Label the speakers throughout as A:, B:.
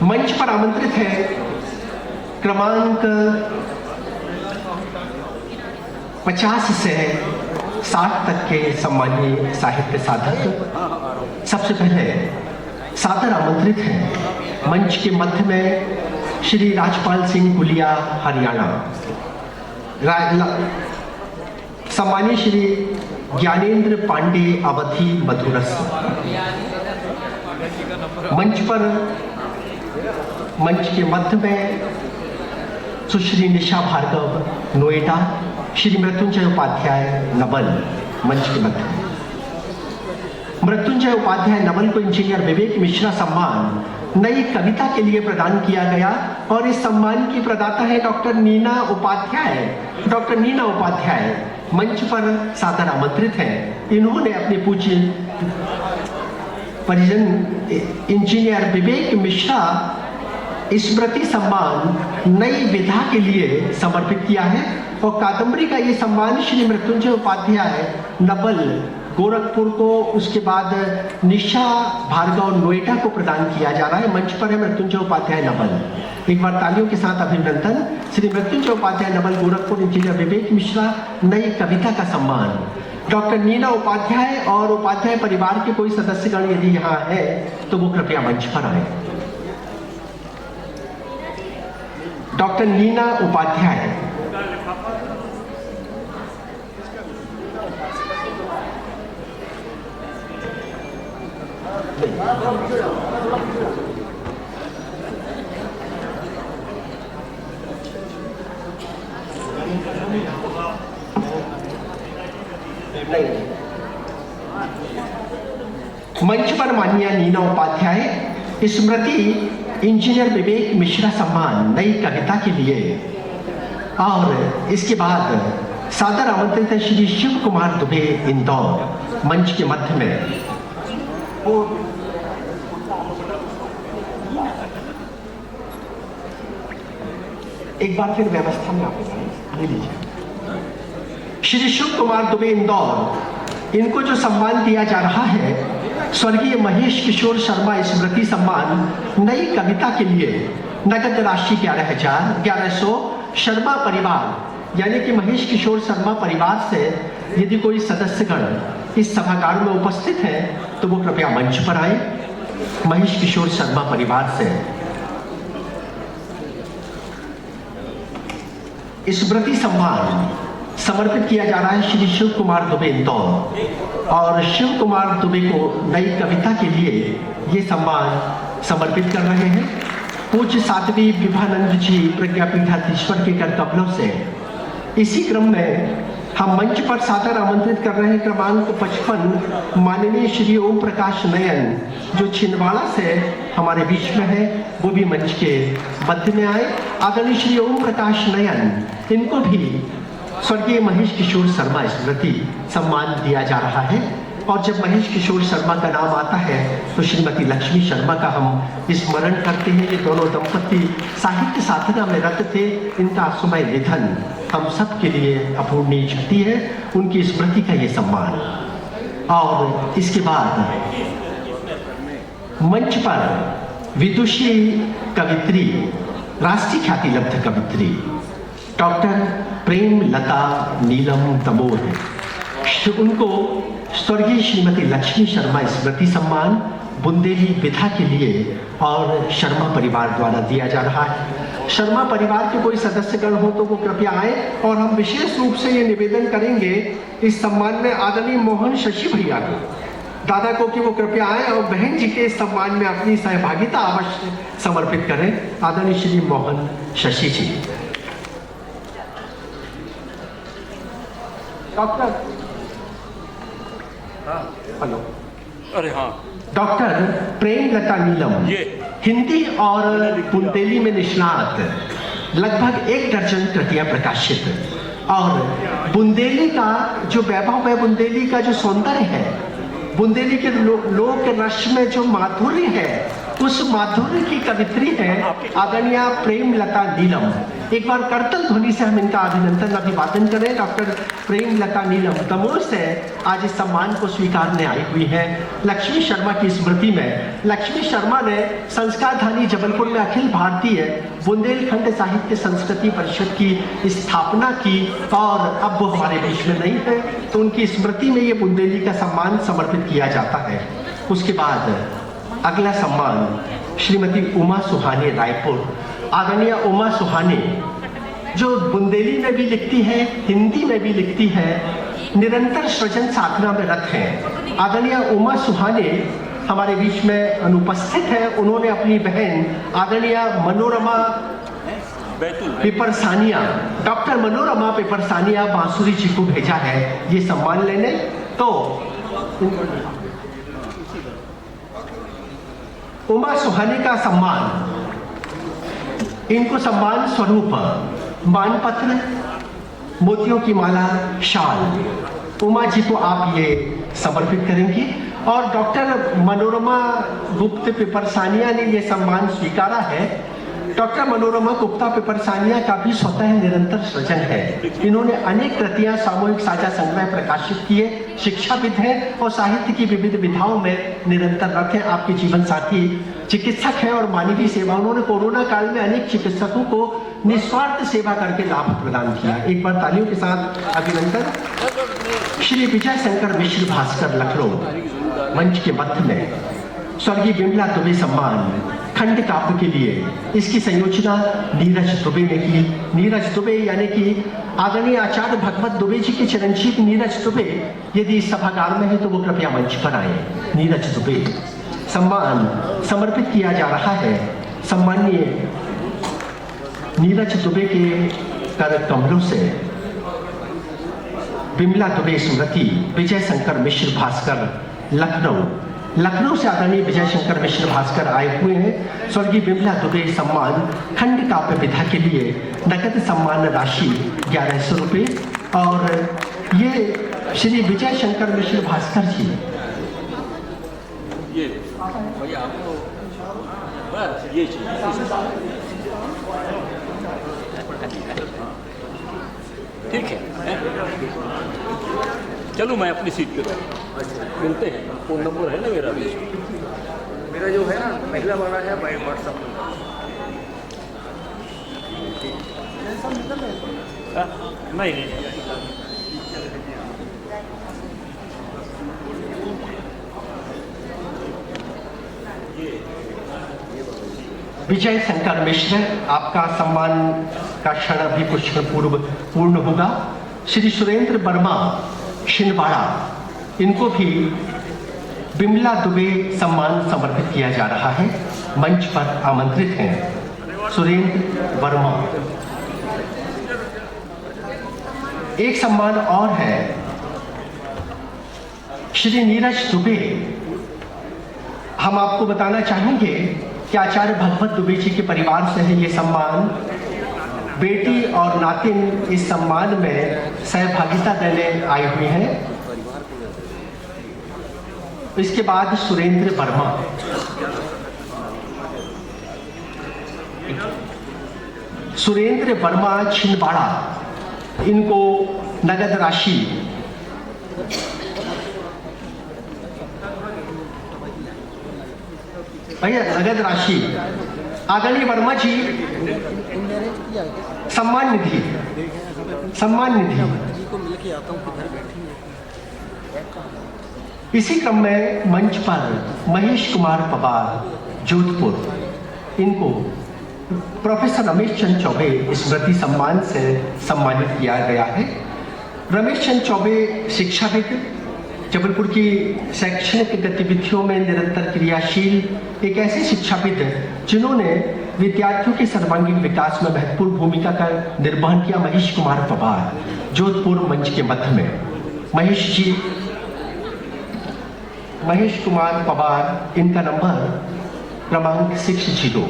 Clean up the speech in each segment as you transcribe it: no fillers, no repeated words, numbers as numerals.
A: मंच पर आमंत्रित है क्रमांक 50 से 60 तक के सम्मानीय साहित्य साधक। सबसे पहले सादर आमंत्रित हैं मंच के मध्य में श्री राजपाल सिंह गुलिया हरियाणा, सम्मानीय श्री ज्ञानेंद्र पांडे अवधि मधुरस। मंच के मध्य में सुश्री निशा भार्गव नोएडा, श्री मृत्युंजय उपाध्याय नवल। मंच के मध्य मृत्युंजय उपाध्याय नवल को इंजीनियर विवेक मिश्रा सम्मान नई कविता के लिए प्रदान किया गया और इस सम्मान की प्रदाता है डॉक्टर नीना उपाध्याय मंच पर सादर आमंत्रित हैं। इन्होंने अपने पूज्य परिजन इंजीनियर विवेक मिश्रा स्मृति सम्मान नई विधा के लिए समर्पित किया है और कादम्बरी का ये सम्मान श्री मृत्युंजय उपाध्याय नवल गोरखपुर को, उसके बाद निशा भार्गव नोएडा को प्रदान किया जा रहा है। मंच पर है मृत्युंजय उपाध्याय नवल। एक बार तालियों के साथ अभिनंदन। श्री मृत्युंजय उपाध्याय नवल गोरखपुर, इंजीनियर विवेक मिश्रा नई कविता का सम्मान। डॉक्टर नीना उपाध्याय और उपाध्याय परिवार के कोई सदस्यगण यदि यहाँ है तो वो कृपया मंच पर आए। डॉक्टर नीना उपाध्याय। मंच पर माननीय नीना उपाध्याय स्मृति इंजीनियर विवेक मिश्रा सम्मान नई कविता के लिए, और इसके बाद सादर आमंत्रित है श्री शिव कुमार दुबे इंदौर। मंच के मध्य में एक बार फिर व्यवस्था में आप ले लीजिए। श्री शिव कुमार दुबे इंदौर, इनको जो सम्मान दिया जा रहा है स्वर्गीय महेश किशोर शर्मा स्मृति सम्मान नई कविता के लिए, नगद राशि 11,100। शर्मा परिवार यानी कि महेश किशोर शर्मा परिवार से यदि कोई सदस्यगण इस सभागार में उपस्थित है तो वो कृपया मंच पर आए। महेश किशोर शर्मा परिवार से स्मृति सम्मान समर्पित किया जा रहा है श्री शिव कुमार दुबे इंदौर, और शिव कुमार दुबे को नई कविता के लिए ये सम्मान समर्पित कर रहे हैं पूज्य साध्वी विभानंद जी प्रज्ञापीठाधीश्वर के कर कमलों से। इसी क्रम में हम मंच पर सादर आमंत्रित कर रहे हैं क्रमांक 55 माननीय श्री ओम प्रकाश नयन, जो छिंदवाड़ा से हमारे बीच में है, वो भी मंच के मध्य में आए। आदरणीय श्री ओम प्रकाश नयन, इनको भी स्वर्गीय महेश किशोर शर्मा स्मृति सम्मान दिया जा रहा है। और जब महेश किशोर शर्मा का नाम आता है तो श्रीमती लक्ष्मी शर्मा का हम स्मरण करते हैं। ये दोनों दंपति साहित्य साधना में रत थे। इनका असमय निधन हम सब के लिए अपूर्णीय क्षति है। उनकी स्मृति का ये सम्मान। और इसके बाद मंच पर विदुषी कवित्री, राष्ट्रीय ख्याति लब्ध कवित्री डॉक्टर प्रेम लता नीलम तमोर, उनको स्वर्गीय श्रीमती लक्ष्मी शर्मा स्मृति सम्मान बुंदेली विधा के लिए और शर्मा परिवार द्वारा दिया जा रहा है। शर्मा परिवार के कोई सदस्यगण हो तो वो कृपया आए। और हम विशेष रूप से ये निवेदन करेंगे इस सम्मान में आदरणीय मोहन शशि भैया को, दादा को, कि वो कृपया आए और बहन जी के इस सम्मान में अपनी सहभागिता अवश्य समर्पित करें। आदरणीय श्री मोहन शशि जी। डॉक्टर हेलो,
B: अरे हाँ,
A: डॉक्टर प्रेम लता नीलम, हिंदी और बुंदेली में निष्णात लगभग 1 दर्जन कृतियां प्रकाशित। और बुंदेली का जो वैभव है, बुंदेली का जो सौंदर्य है, बुंदेली के लोक रस में जो माधुर्य है, उस माधुर्य की कवित्री है आदरणीय प्रेमलता नीलम। एक बार करतल ध्वनि से हम इनका अभिनंदन अभिवादन करें। डॉक्टर प्रेमलता नीलम दमोह से आज इस सम्मान को स्वीकारने आई हुई है लक्ष्मी शर्मा की स्मृति में। लक्ष्मी शर्मा ने संस्कारधानी जबलपुर में अखिल भारतीय बुंदेलखंड साहित्य संस्कृति परिषद की स्थापना की और अब वो हमारे बीच में नहीं है, तो उनकी स्मृति में ये बुंदेली का सम्मान समर्पित किया जाता है। उसके बाद अगला सम्मान श्रीमती उमा सुहाने रायपुर। आदरणीय उमा सुहाने जो बुंदेली में भी लिखती है, हिंदी में भी लिखती है, निरंतर सृजन साधना में रत हैं। आदरणीय उमा सुहाने हमारे बीच में अनुपस्थित है। उन्होंने अपनी बहन आदरणीय मनोरमा पिपरसानिया, डॉक्टर मनोरमा पिपरसानिया बांसुरी जी को भेजा है ये सम्मान लेने। तो उमा सुहाने का सम्मान, इनको सम्मान स्वरूप मानपत्र, मोतियों की माला, शाल उमा जी को आप ये समर्पित करेंगी। और डॉक्टर मनोरमा गुप्त पिपरसानिया ने ये सम्मान स्वीकारा है। डॉक्टर मनोरमा गुप्ता पिपरसानिया का भी स्वतः निरंतर सृजन है। इन्होंने अनेक कृतियां सामूहिक साझा संग्रह प्रकाशित किए, शिक्षाविद हैं और साहित्य की विविध विधाओं में निरंतर रत हैं। आपके जीवन साथी चिकित्सक हैं और मानवीय सेवा, उन्होंने कोरोना काल में अनेक चिकित्सकों को निस्वार्थ सेवा करके लाभ प्रदान किया। एक बार तालियों के साथ अभिनंदन। श्री विजय शंकर मिश्र भास्कर लखनऊ मंच के मध्य में स्वर्गीय बिमला दुबे सम्मान खंड काव्य के लिए, इसकी संयोजना नीरज दुबे ने की। नीरज दुबे यानी कि आदरणीय आचार्य भगवत दुबे जी के चिरंजीव नीरज दुबे यदि इस सभागार में है तो वो कृपया मंच पर आए। नीरज दुबे सम्मान समर्पित किया जा रहा है सम्माननीय नीरज दुबे के कर कमलों से बिमला दुबे स्मृति विजय शंकर मिश्र भास्कर लखनऊ से आदरणीय विजय शंकर मिश्र भास्कर आए हुए हैं। स्वर्गीय बिमला दुबे सम्मान खंड काव्य विधा के लिए नकद सम्मान राशि 1100 रुपये। और ये श्री विजय शंकर मिश्र भास्कर जी, ये भैया आपको बस ये ठीक है। चलो मैं अपनी सीट पे मिलते हैं। फोन नंबर है ना मेरा जो है ना पहला वाला है व्हाट्सएप नहीं। विजय शंकर मिश्र, आपका सम्मान का क्षण अभी कुछ क्षण पूर्व पूर्ण होगा। श्री सुरेंद्र वर्मा छिंदवाड़ा, इनको भी बिमला दुबे सम्मान समर्पित किया जा रहा है। मंच पर आमंत्रित हैं सुरेंद्र वर्मा। एक सम्मान और है श्री नीरज दुबे। हम आपको बताना चाहेंगे कि आचार्य भगवत दुबे जी के परिवार से है ये सम्मान। बेटी और नातिन इस सम्मान में सहभागिता देने आई हुई हैं। इसके बाद सुरेंद्र वर्मा, छिंदवाड़ा, इनको नगद राशि नगद राशि आदरणीय वर्मा जी सम्मान निधि इसी क्रम में मंच पर महेश कुमार पवार जोधपुर, इनको प्रोफेसर रमेश चंद्र चौबे स्मृति सम्मान से सम्मानित किया गया है। रमेश चंद्र चौबे शिक्षाविद, जबलपुर की शैक्षणिक गतिविधियों में निरंतर क्रियाशील एक ऐसे शिक्षाविद जिन्होंने विद्यार्थियों के सर्वांगीण विकास में महत्वपूर्ण भूमिका का निर्वहन किया। महेश कुमार पवार जोधपुर मंच के मध्य में। महेश कुमार पवार, इनका नंबर क्रमांक 60।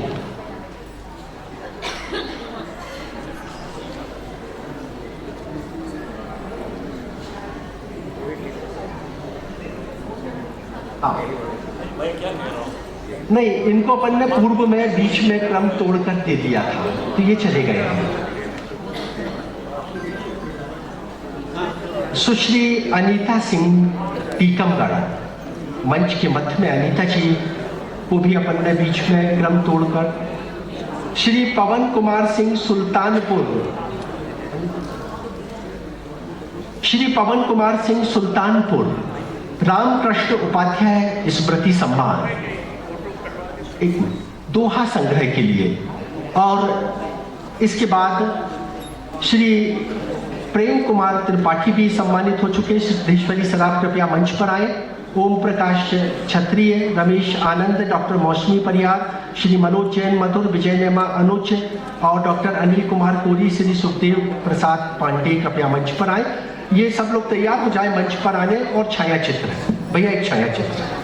A: नहीं, इनको अपन ने पूर्व में बीच में क्रम तोड़कर दे दिया था, तो ये चले गए हैं। सुश्री अनीता सिंह टीकमगढ़, मंच के मध्य में अनीता जी को भी अपन ने बीच में क्रम तोड़कर। श्री पवन कुमार सिंह सुल्तानपुर, श्री पवन कुमार सिंह सुल्तानपुर रामकृष्ण उपाध्याय स्मृति सम्मान, एक दोहा संग्रह के लिए। और इसके बाद श्री प्रेम कुमार त्रिपाठी भी सम्मानित हो चुके हैं। सिद्धेश्वरी सराफ कृपया मंच पर आए। ओम प्रकाश क्षत्रिय, रमेश आनंद, डॉक्टर मौसमी परियार, श्री मनोज जैन मधुर, विजय नेमा अनुज और डॉक्टर अनिल कुमार कोरी, श्री सुखदेव प्रसाद पांडे कृपया मंच पर आए। ये सब लोग तैयार हो जाए मंच पर आने। और छाया चित्र, भैया एक छाया चित्र।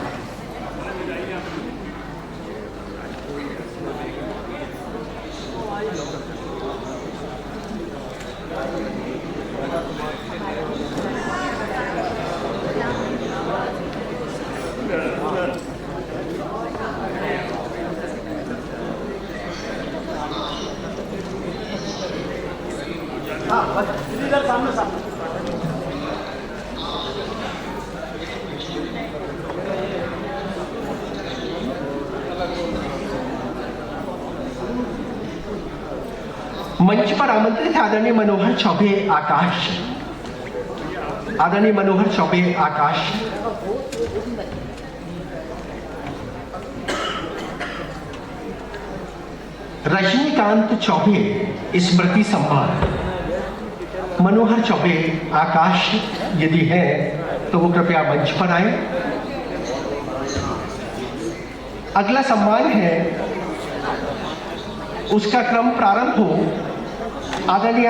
A: मंच पर आमंत्रित आदरणीय मनोहर चौबे आकाश, आदरणीय मनोहर चौबे आकाश। रजनीकांत चौबे स्मृति सम्मान। मनोहर चौबे आकाश यदि है तो वो कृपया मंच पर आए। अगला सम्मान है, उसका क्रम प्रारंभ हो आदरणीय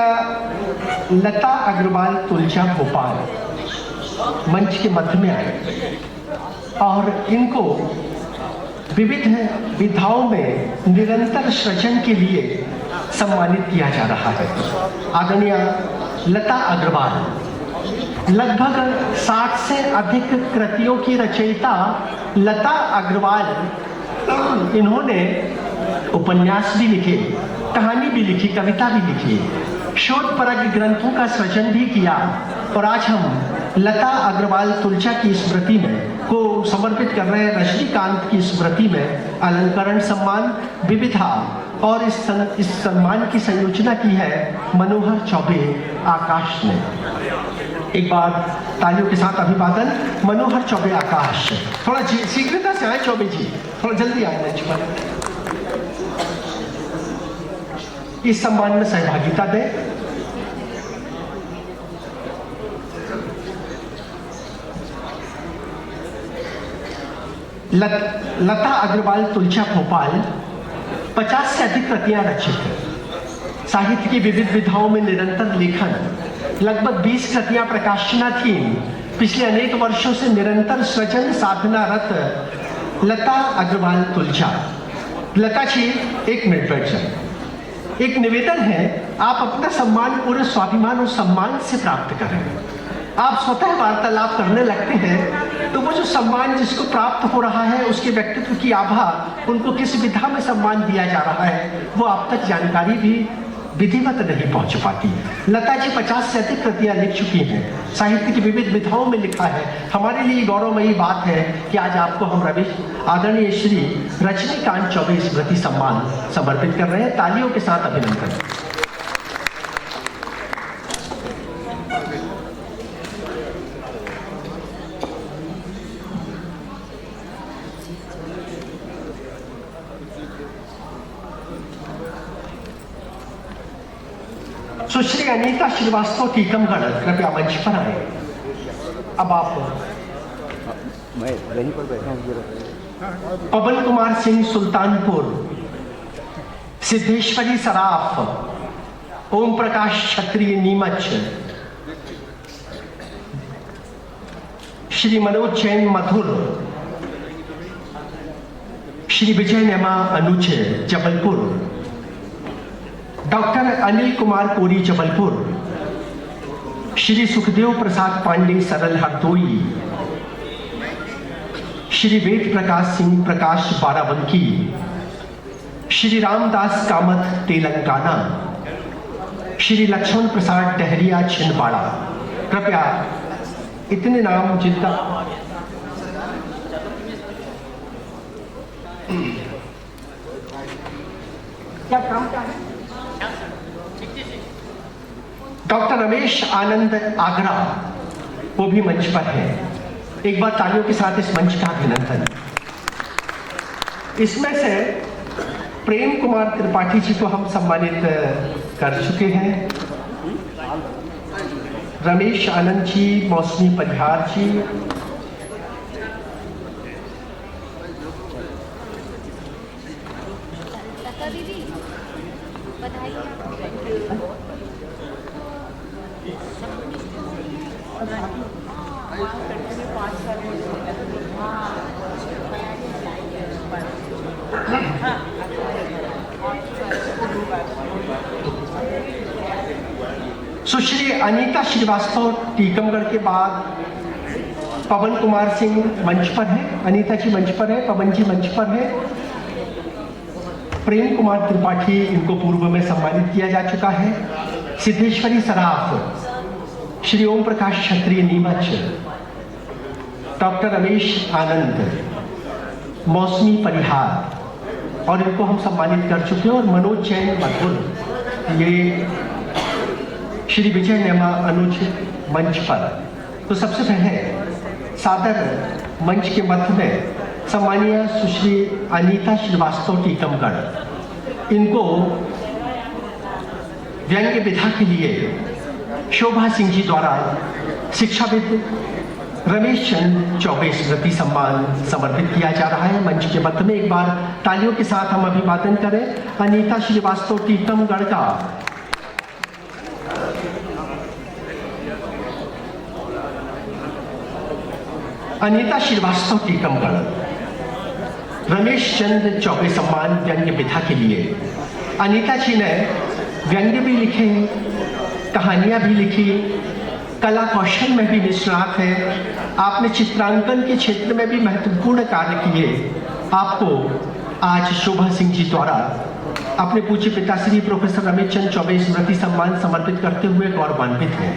A: लता अग्रवाल तुलजा भोपाल, मंच के मध्य में आए और इनको विविध विधाओं में निरंतर सृजन के लिए सम्मानित किया जा रहा है। आदरणीय लता अग्रवाल लगभग 60 से अधिक कृतियों की रचयिता लता अग्रवाल, इन्होंने उपन्यास भी लिखे, कहानी भी लिखी, कविता भी लिखी, शोधपरक ग्रंथों का सृजन भी किया। और आज हम लता अग्रवाल तुलजा की स्मृति में को समर्पित कर रहे हैं। रजनीकांत की स्मृति में अलंकरण सम्मान विविधा, और इस सम्मान की संयोजना की है मनोहर चौबे आकाश ने। एक बार तालियों के साथ अभिवादन मनोहर चौबे आकाश। थोड़ा शीघ्रता से आए चौबे जी, थोड़ा जल्दी आए मंच पर, इस सम्मान में सहभागिता दें। लता अग्रवाल तुलजा भोपाल 50 से अधिक कृतियां रचित हैं। साहित्य की विविध विधाओं में निरंतर लेखन, लगभग 20 कृतियां प्रकाशना थी। पिछले अनेक वर्षों से निरंतर सृजन साधनारत लता अग्रवाल तुलजा। लता जी, एक मिनट बैठ जाए। एक निवेदन है, आप अपना सम्मान पूरे स्वाभिमान और सम्मान से प्राप्त करें। आप स्वतः वार्तालाप करने लगते हैं तो वो जो सम्मान जिसको प्राप्त हो रहा है, उसके व्यक्तित्व की आभा, उनको किस विधा में सम्मान दिया जा रहा है, वो आप तक जानकारी भी विधिवत नहीं पहुंच पाती। लता जी 50 से अधिक कृतियां लिख चुकी हैं, साहित्य की विविध विधाओं में लिखा है। हमारे लिए गौरवमयी बात है कि आज आपको हम आदरणीय श्री रजनीकांत चौबे स्मृति सम्मान समर्पित कर रहे हैं। तालियों के साथ अभिनंदन। सुश्री अनीता श्रीवास्तव टीकमगढ़ कृपया मंच पर आए। अब आप
B: मैं यहीं पर बैठा हूँ।
A: पवन कुमार सिंह सुल्तानपुर, सिद्धेश्वरी सराफ, ओम प्रकाश क्षत्रिय नीमच, श्री मनोज जैन मधुर, श्री विजय नेमा अनुज जबलपुर, डॉक्टर अनिल कुमार कोरी जबलपुर, श्री सुखदेव प्रसाद पांडे सरल हरदोई, श्री वेद प्रकाश सिंह प्रकाश बाराबंकी, श्री रामदास कामत तेलंगाना, श्री लक्ष्मण प्रसाद डहरिया छिंदवाड़ा। कृपया इतने नाम जिनका क्या काम क्या है? डॉक्टर रमेश आनंद आगरा वो भी मंच पर है। एक बार तालियों के साथ इस मंच का अभिनंदन। इसमें से प्रेम कुमार त्रिपाठी जी को हम सम्मानित कर चुके हैं। रमेश आनंद जी, मौसमी परिहार जी,
C: दीदी बधाई।
A: सुश्री अनीता श्रीवास्तव टीकमगढ़ के बाद पवन कुमार सिंह मंच पर है। अनीता जी मंच पर है, पवन जी मंच पर है। प्रेम कुमार त्रिपाठी इनको पूर्व में सम्मानित किया जा चुका है। सिद्धेश्वरी सराफ, श्री ओम प्रकाश क्षत्रिय नीमच, डॉक्टर रमेश आनंद, मौसमी परिहार और इनको हम सम्मानित कर चुके हैं। और मनोज जैन मधुर, ये श्री विजय नेमा अनुज मंच पर। तो सबसे पहले सादर मंच के मध्य में सम्मानीय सुश्री अनीता श्रीवास्तव टीकमगढ़, इनको व्यंग्य विधा के लिए शोभा सिंह जी द्वारा शिक्षाविद रमेश चंद चौबे स्मृति सम्मान समर्पित किया जा रहा है। मंच के मध्य में एक बार तालियों के साथ हम अभिवादन करें अनीता श्रीवास्तव टीकमगढ़ का। अनीता श्रीवास्तव टीकमगढ़ रमेश चंद चौबे सम्मान व्यंग्य विधा के लिए। अनीता जी ने व्यंग्य भी लिखे, कहानियां भी लिखी, कला कौशल में भी निष्णात है। आपने चित्रांकन के क्षेत्र में भी महत्वपूर्ण कार्य किए। आपको आज शोभा सिंह जी द्वारा अपने पूज्य पिता श्री प्रोफेसर रमेश चंद चौबे स्मृति सम्मान समर्पित करते हुए गौरवान्वित है।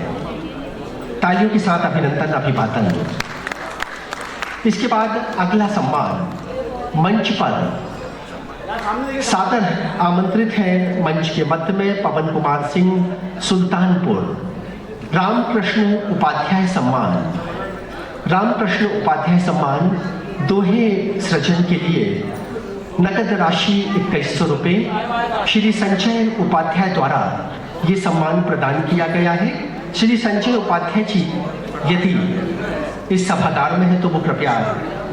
A: तालियों के साथ अभिनंदन, अभिवादन। इसके बाद अगला सम्मान मंच पर सादर आमंत्रित है। मंच के मध्य में पवन कुमार सिंह सुल्तानपुर, रामकृष्ण उपाध्याय सम्मान। रामकृष्ण उपाध्याय सम्मान दोहे सृजन के लिए नकद राशि 2100 रुपये श्री संजय उपाध्याय द्वारा ये सम्मान प्रदान किया गया है। श्री संजय उपाध्याय जी यदि इस सभागार में है तो वो कृपया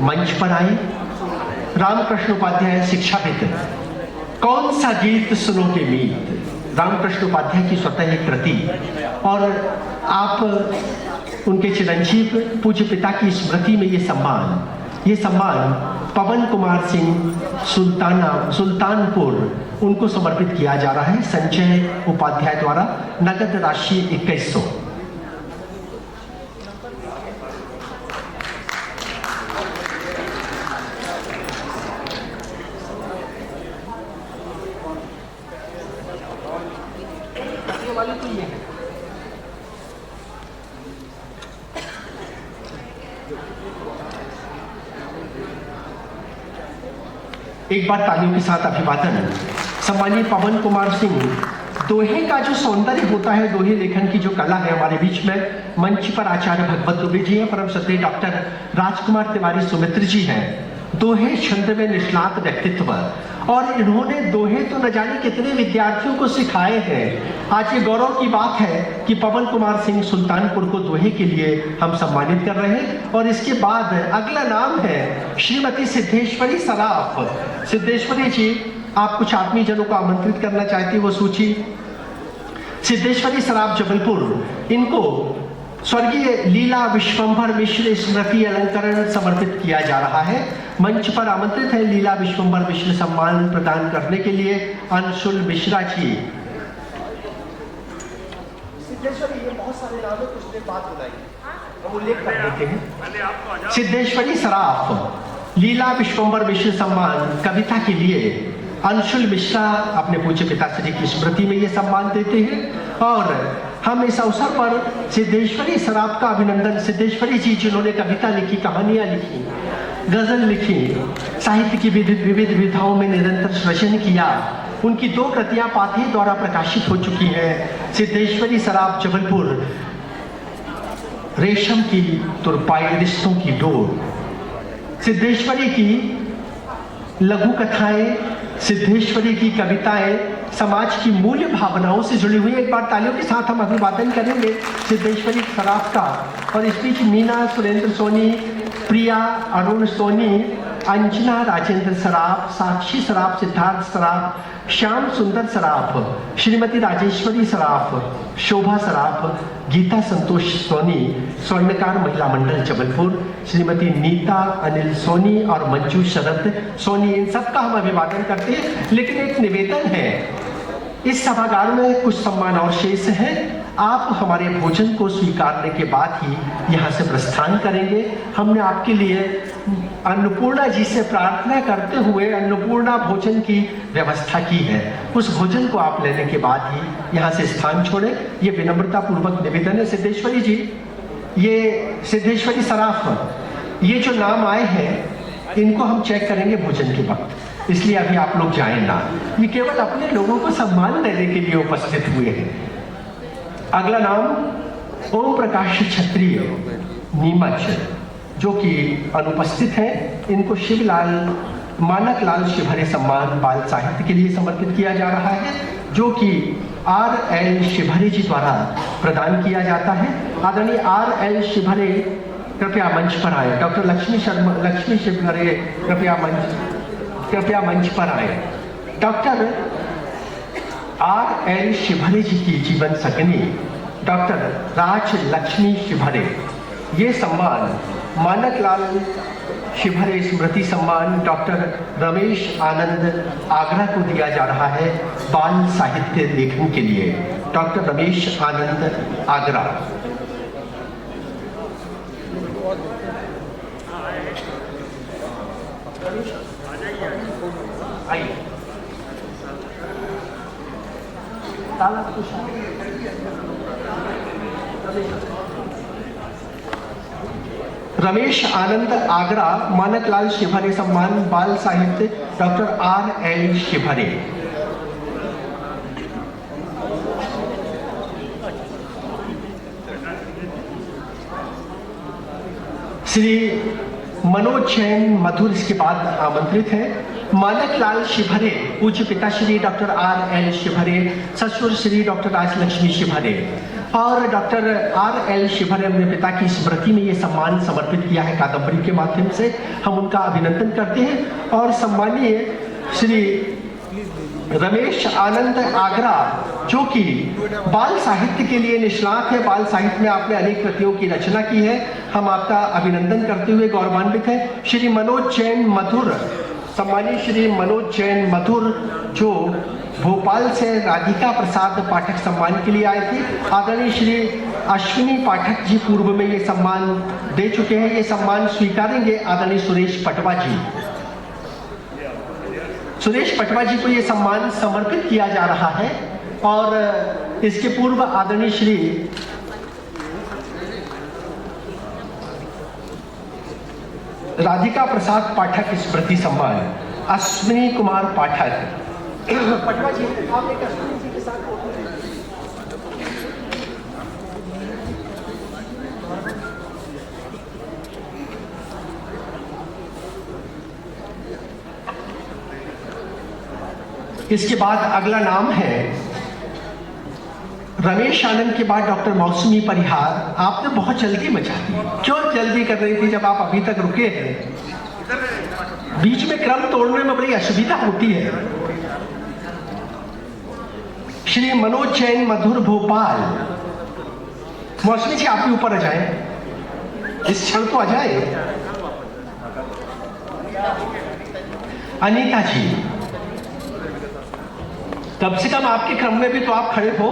A: मंच पर आए। रामकृष्ण उपाध्याय शिक्षाविद, कौन सा गीत सुनोगे मीत, रामकृष्ण उपाध्याय की स्वतः एक कृति। और आप उनके चिरंजीव पूज्य पिता की स्मृति में ये सम्मान पवन कुमार सिंह सुल्तानपुर उनको समर्पित किया जा रहा है संजय उपाध्याय द्वारा, नगद राशि 2100। एक बार तालियों के साथ अभिवादन। सम्मानीय पवन कुमार सिंह, दोहे का जो सौंदर्य होता है, दोहे लेखन की जो कला है, हमारे बीच में मंच पर आचार्य भगवत दुबे जी हैं, परम श्रद्धेय डॉक्टर राजकुमार तिवारी सुमित्र जी हैं। दोहे छंद में निष्णात व्यक्तित्व, और इन्होंने दोहे तो न जाने कितने विद्यार्थियों को सिखाए हैं। आज ये गौरव की बात है कि पवन कुमार सिंह सुल्तानपुर को दोहे के लिए हम सम्मानित कर रहे हैं। और इसके बाद अगला नाम है श्रीमती सिद्धेश्वरी सराफ। सिद्धेश्वरी जी, आप कुछ आत्मीय जनों को आमंत्रित करना चाहती वो सूची। सिद्धेश्वरी सराफ जबलपुर, इनको स्वर्गीय लीला विश्वंभर मिश्र स्मृति अलंकरण समर्पित किया जा रहा है। मंच पर आमंत्रित है लीला विश्वंभर मिश्र सम्मान प्रदान करने के लिए अंशुल मिश्रा जी। सिद्धेश्वरी, ये बहुत सारे नाम है, कुछ देर बाद बताइए, हम उल्लेख कर देते हैं। सिद्धेश्वरी सराफ लीला विश्वंभर मिश्र सम्मान कविता के लिए अंशुल मिश्रा अपने पूज्य पिताश्री की स्मृति में ये सम्मान देते हैं। और हम इस अवसर पर सिद्धेश्वरी सराफ का अभिनंदन, सिद्धेश्वरी जी जिन्होंने कविता लिखी, कहानियां लिखी, गजल लिखी, साहित्य की विविध विधाओं में निरंतर सृजन किया, उनकी 2 कृतियां पाथेय द्वारा प्रकाशित हो चुकी हैं। सिद्धेश्वरी सराफ जबलपुर, रेशम की तुरपाई रिश्तों की डोर, सिद्धेश्वरी की लघु कथाएं, सिद्धेश्वरी की कविताएं समाज की मूल्य भावनाओं से जुड़ी हुई। एक बार तालियों के साथ हम अभिवादन करेंगे सिद्धेश्वरी सराफ का। और इस बीच मीना सुरेंद्र सोनी, प्रिया अरुण सोनी, अंजना राजेंद्र सराफ, साक्षी सराफ, सिद्धार्थ सराफ, श्याम सुंदर सराफ, श्रीमती राजेश्वरी सराफ, शोभा सराफ, गीता संतोष सोनी, स्वर्णकार महिला मंडल जबलपुर, श्रीमती नीता अनिल सोनी और मंजू शरद सोनी, इन सबका हम अभिवादन करते हैं। लेकिन एक निवेदन है, इस सभागार में कुछ सम्मान और शेष है। आप हमारे भोजन को स्वीकारने के बाद ही यहाँ से प्रस्थान करेंगे। हमने आपके लिए अन्नपूर्णा जी से प्रार्थना करते हुए अन्नपूर्णा भोजन की व्यवस्था की है। उस भोजन को आप लेने के बाद ही यहाँ से स्थान छोड़ें, ये विनम्रता पूर्वक निवेदन है। सिद्धेश्वरी जी, ये सिद्धेश्वरी सराफ, ये जो नाम आए हैं इनको हम चेक करेंगे भोजन के वक्त, इसलिए अभी आप लोग जाएं ना, ये केवल अपने लोगों को सम्मान देने के लिए उपस्थित हुए हैं। अगला नाम ओम प्रकाश क्षत्रिय नीमच, जो कि अनुपस्थित हैं। इनको शिवलाल मानक लाल शिवहरे सम्मान बाल साहित्य के लिए समर्पित किया जा रहा है, जो कि R.L. शिवहरे जी द्वारा प्रदान किया जाता है। आदरणीय R.L. शिवहरे कृपया मंच पर आए। डॉक्टर लक्ष्मी शिवहरे कृपया मंच पर आए। Doctor R.L. शिवहरे जी की जीवन सगनी डॉक्टर राज लक्ष्मी शिवहरे, ये सम्मान मानक लाल शिवहरे स्मृति सम्मान डॉक्टर रमेश आनंद आगरा को दिया जा रहा है बाल साहित्य लेखन के लिए। डॉक्टर रमेश आनंद आगरा। आइए। रमेश आनंद आगरा मानक लाल शिवहरे सम्मान बाल साहित्य डॉक्टर R.L. शिवहरे। श्री मनोज जैन मधुर इसके बाद आमंत्रित है। मानक लाल शिवहरे पूज्य पिता श्री डॉक्टर R.L. शिवहरे, ससुर श्री डॉक्टर राजलक्ष्मी शिवहरे और डॉक्टर R.L. शिवहरे अपने पिता की स्मृति में ये सम्मान समर्पित किया है कादम्बरी के माध्यम से। हम उनका अभिनंदन करते हैं। और सम्मानीय श्री रमेश आनंद आगरा, जो कि बाल साहित्य के लिए निष्णात है, बाल साहित्य में आपने अनेक कृतियों की रचना की है, हम आपका अभिनंदन करते हुए गौरवान्वित हैं। श्री मनोज जैन मधुर, सम्मानीय श्री मनोज जैन मधुर, जो भोपाल से राधिका प्रसाद पाठक सम्मान के लिए आए थे। आदरणीय श्री अश्विनी पाठक जी पूर्व में ये सम्मान दे चुके हैं, ये सम्मान स्वीकारेंगे आदरणीय सुरेश पटवा जी। सुरेश पटवा जी को ये सम्मान समर्पित किया जा रहा है। और इसके पूर्व आदरणीय श्री राधिका प्रसाद पाठक स्मृति सम्मान अश्विनी कुमार पाठक। पटवा जी, आप एक अश्विनी जी के साथ इसके बाद अगला नाम है रमेश आनंद के बाद डॉक्टर मौसमी परिहार। आपने बहुत जल्दी मचा दी, क्यों जल्दी कर रही थी जब आप अभी तक रुके हैं? बीच में क्रम तोड़ने में बड़ी असुविधा होती है। श्री मनोज जैन मधुर भोपाल। मौसमी जी आप भी ऊपर आ जाए, इस क्षण को आ जाए। अनीता जी, कम से कम आपके क्रम में भी तो आप खड़े हो।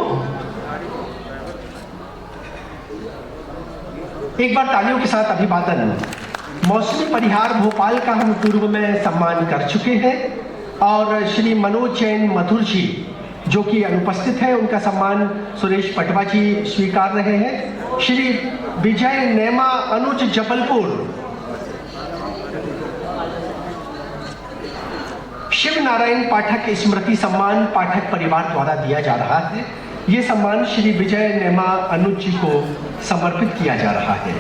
A: एक बार तालियों के साथ अभिवादन। मौसमी परिहार भोपाल का हम पूर्व में सम्मान कर चुके हैं और श्री मनोज जैन मधुर जी जो कि अनुपस्थित है, उनका सम्मान सुरेश पटवा जी स्वीकार रहे हैं। श्री विजय नेमा अनुज जबलपुर, शिव नारायण पाठक स्मृति सम्मान पाठक परिवार द्वारा दिया जा रहा है। ये सम्मान श्री विजय नेमा अनुज जी को समर्पित किया जा रहा है।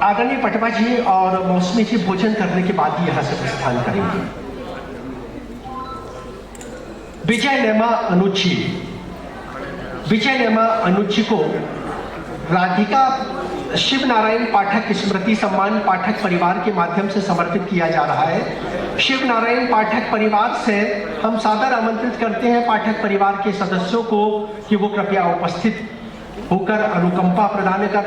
A: आदरणीय पटवा जी और मौसमी जी भोजन करने के बाद यहां से प्रस्थान करेंगे। विजय नेमा अनुज जी, विजय नेमा अनुज जी को राधिका शिव नारायण पाठक स्मृति सम्मान पाठक परिवार के माध्यम से समर्पित किया जा रहा है। शिव नारायण पाठक परिवार से हम सादर आमंत्रित करते हैं पाठक परिवार के सदस्यों को कि वो कृपया उपस्थित होकर अनुकंपा प्रदान कर।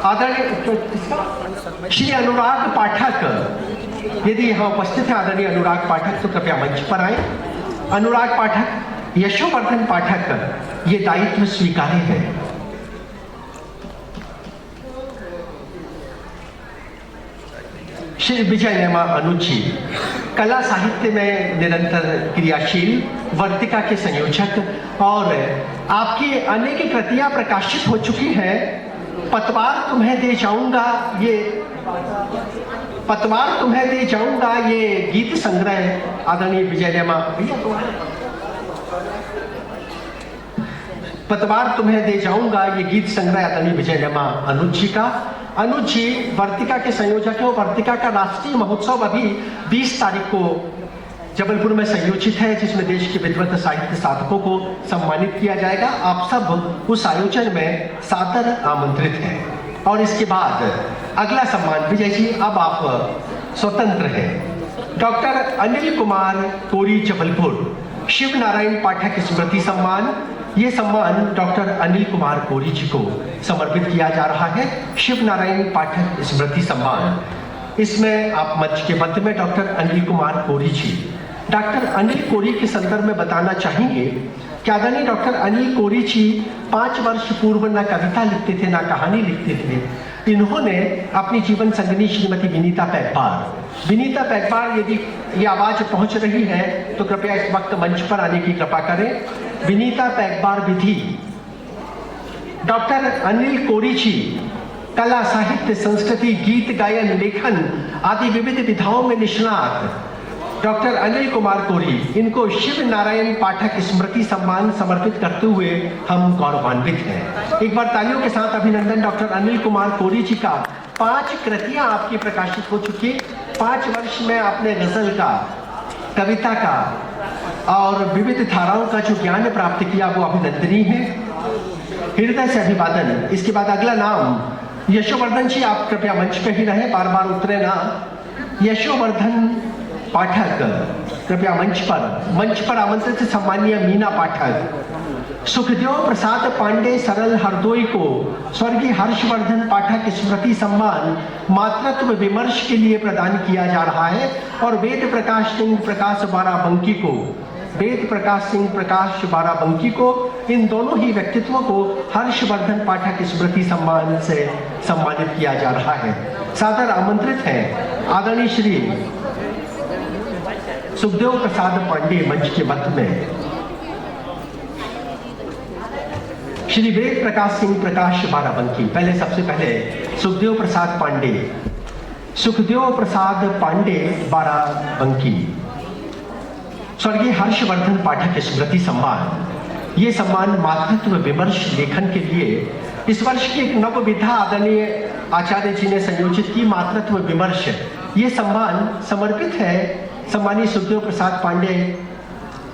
A: आदरणीय श्री अनुराग पाठक, यदि यहाँ उपस्थित है आदरणीय अनुराग पाठक तो कृपया मंच पर आए। अनुराग पाठक, यशोवर्धन पाठक, ये दायित्व स्वीकार्य है। श्री विजय नेमा अनुज जी कला साहित्य में निरंतर क्रियाशील, वर्तिका के संयोजक और आपकी अनेक कृतियां प्रकाशित हो चुकी हैं। पतवार तुम्हें दे जाऊंगा, ये पतवार तुम्हें दे जाऊंगा, ये गीत संग्रह आदरणीय विजय नेमा, पतवार तुम्हें दे जाऊंगा, ये गीत संग्रह आदरणीय विजय नेमा अनुज जी का। अनुज जी वर्तिका के संयोजक हैं। वर्तिका का राष्ट्रीय महोत्सव अभी 20 तारीख को जबलपुर में संयोजित है, जिसमें देश के विद्वत साहित्य साधकों को सम्मानित किया जाएगा। आप सब उस आयोजन में सादर आमंत्रित हैं। और इसके बाद अगला सम्मान, विजय जी अब आप स्वतंत्र हैं। डॉक्टर अनिल कुमार कोरी जबलपुर, शिव नारायण पाठक स्मृति सम्मान। ये सम्मान डॉक्टर अनिल कुमार कोरी जी को समर्पित किया जा रहा है, शिव नारायण पाठक स्मृति सम्मान। इसमें आप मंच के मध्य में डॉक्टर अनिल कुमार कोरी जी, डॉक्टर अनिल कोरी के संदर्भ में बताना चाहेंगे कि आदरणीय डॉक्टर अनिल कोरी जी 5 वर्ष पूर्व ना कविता लिखते थे, ना कहानी लिखते थे। इन्होंने अपनी जीवन संगिनी श्रीमती विनीता पैगबार, विनीता पैगबार, यदि ये आवाज पहुंच रही है तो कृपया इस वक्त मंच पर आने की कृपा करें। विनीता पैगबार विधि, डॉक्टर अनिल कोरी जी कला साहित्य संस्कृति गीत गायन लेखन आदि विविध विधाओं में निष्णात डॉक्टर अनिल कुमार कोरी, इनको शिव नारायण पाठक स्मृति सम्मान समर्पित करते हुए हम गौरवान्वित हैं। एक बार तालियों के साथ अभिनंदन। डॉक्टर अनिल कुमार कोरी जी का 5 कृतियां आपकी प्रकाशित हो चुकी। 5 वर्ष में आपने गजल का, कविता का और विविध धाराओं का जो ज्ञान प्राप्त किया वो अभिनंदनीय है। हृदय से अभिवादन। इसके बाद अगला नाम यशोवर्धन जी, आप कृपया मंच पे ही रहे, बार बार उतरे ना। यशोवर्धन पाठक कृपया मंच पर आमंत्रित सम्मानीय मीना पाठक। सुखदेव प्रसाद पांडे सरल हरदोई को स्वर्गीय हर्षवर्धन पाठक स्मृति सम्मान मातृत्व विमर्श के लिए प्रदान किया जा रहा है। और वेद प्रकाश सिंह प्रकाश बाराबंकी को, वेद प्रकाश सिंह प्रकाश बाराबंकी को, इन दोनों ही व्यक्तित्वों को हर्षवर्धन पाठक स्मृति सम्मान से सम्मानित किया जा रहा है। सादर आमंत्रित हैं आदरणीय श्री सुखदेव प्रसाद पांडे मंच के मध्य में, श्री वेद प्रकाश सिंह प्रकाश बाराबंकी। पहले सबसे पहले सुखदेव प्रसाद पांडे, सुखदेव प्रसाद पांडे बाराबंकी, स्वर्गीय हर्षवर्धन पाठक स्मृति सम्मान। ये सम्मान मातृत्व विमर्श लेखन के लिए इस वर्ष की एक नव विधा आदरणीय आचार्य जी ने संयोजित की, मातृत्व विमर्श। ये सम्मान समर्पित है सम्मानीय सुखदेव प्रसाद पांडे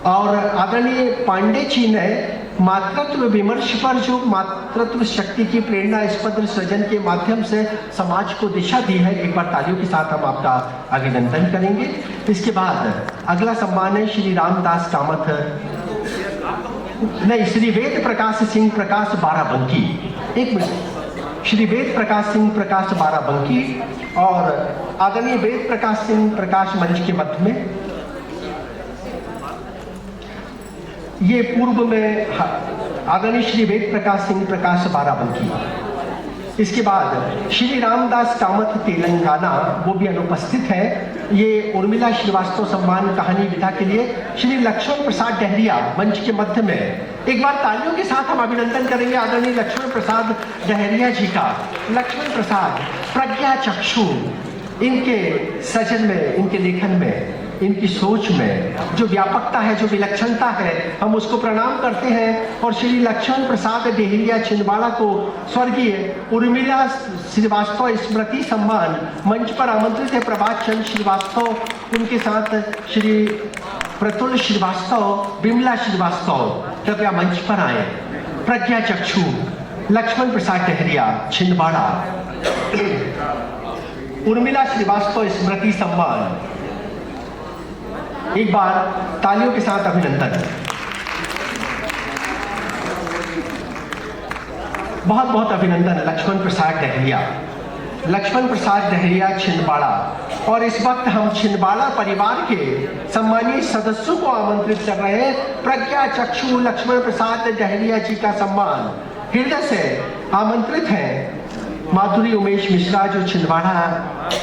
A: और आदरणीय पांडे जी ने मातृत्व विमर्श पर जो मातृत्व शक्ति की प्रेरणा स्पंद सृजन के माध्यम से समाज को दिशा दी है। एक बार तालियों के साथ हम आपका अभिनंदन करेंगे। इसके बाद अगला सम्मान है श्री रामदास कामत नहीं, श्री वेद प्रकाश सिंह प्रकाश बाराबंकी। एक मिनट, श्री वेद प्रकाश सिंह प्रकाश बाराबंकी और आदरणीय वेद प्रकाश सिंह प्रकाश मंच के मध्य में। ये पूर्व में आदरणीय श्री वेद प्रकाश सिंह प्रकाश बाराबंकी। इसके बाद श्री रामदास कामत तेलंगाना, वो भी अनुपस्थित है। ये उर्मिला श्रीवास्तव सम्मान कहानी विधा के लिए श्री लक्ष्मण प्रसाद डहरिया मंच के मध्य में। एक बार तालियों के साथ हम अभिनंदन करेंगे आदरणीय लक्ष्मण प्रसाद डहरिया जी का। लक्ष्मण प्रसाद प्रज्ञा चक्षु, इनके सृजन में, इनके लेखन में, इनकी सोच में जो व्यापकता है, जो विलक्षणता है, हम उसको प्रणाम करते हैं। और श्री लक्ष्मण प्रसाद डहरिया छिंदवाड़ा को स्वर्गीय उर्मिला श्रीवास्तव स्मृति सम्मान मंच पर आमंत्रित है। प्रभात चंद्र श्रीवास्तव, उनके साथ श्री प्रतुल श्रीवास्तव, विमला श्रीवास्तव, कृपया मंच पर आए। प्रज्ञा चक्षु, लक्ष्मण प्रसाद डहरिया छिंदवाड़ा, उर्मिला श्रीवास्तव स्मृति सम्मान। एक बार तालियों के साथ अभिनंदन। बहुत बहुत अभिनंदन लक्ष्मण प्रसाद डहरिया। लक्ष्मण प्रसाद डहरिया छिंदवाड़ा। और इस वक्त हम छिंदवाड़ा परिवार के सम्मानीय सदस्यों को आमंत्रित कर रहे हैं। प्रज्ञा चक्षु लक्ष्मण प्रसाद डहरिया जी का सम्मान हृदय से आमंत्रित हैं माधुरी उमेश मिश्रा, जो छिंदवाड़ा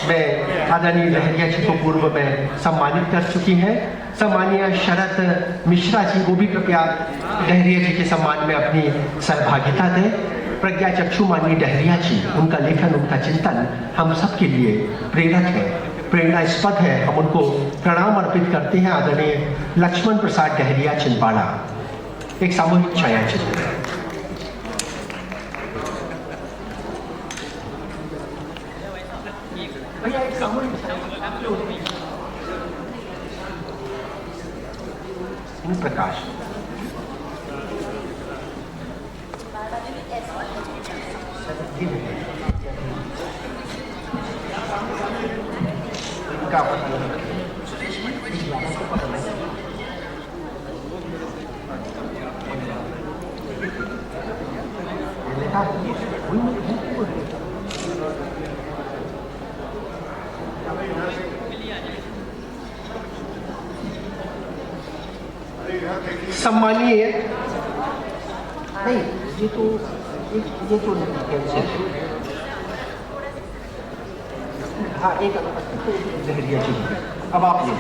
A: में आदरणीय डहरिया जी को पूर्व में सम्मानित कर चुकी हैं। सम्मानीय शरद मिश्रा जी, वो भी कृपया डहरिया जी के सम्मान में अपनी सहभागिता दें। प्रज्ञा चक्षु माननीय डहरिया जी, उनका लेखन, उनका चिंतन हम सबके लिए प्रेरक है, प्रेरणास्पद है। हम उनको प्रणाम अर्पित करते हैं। आदरणीय लक्ष्मण प्रसाद डहरिया छिंदवाड़ा। एक सामूहिक छायाचित्र। प्रकाश सम्मानीय, नहीं ये तो हाँ, एक डहरिया जी। अब आप ले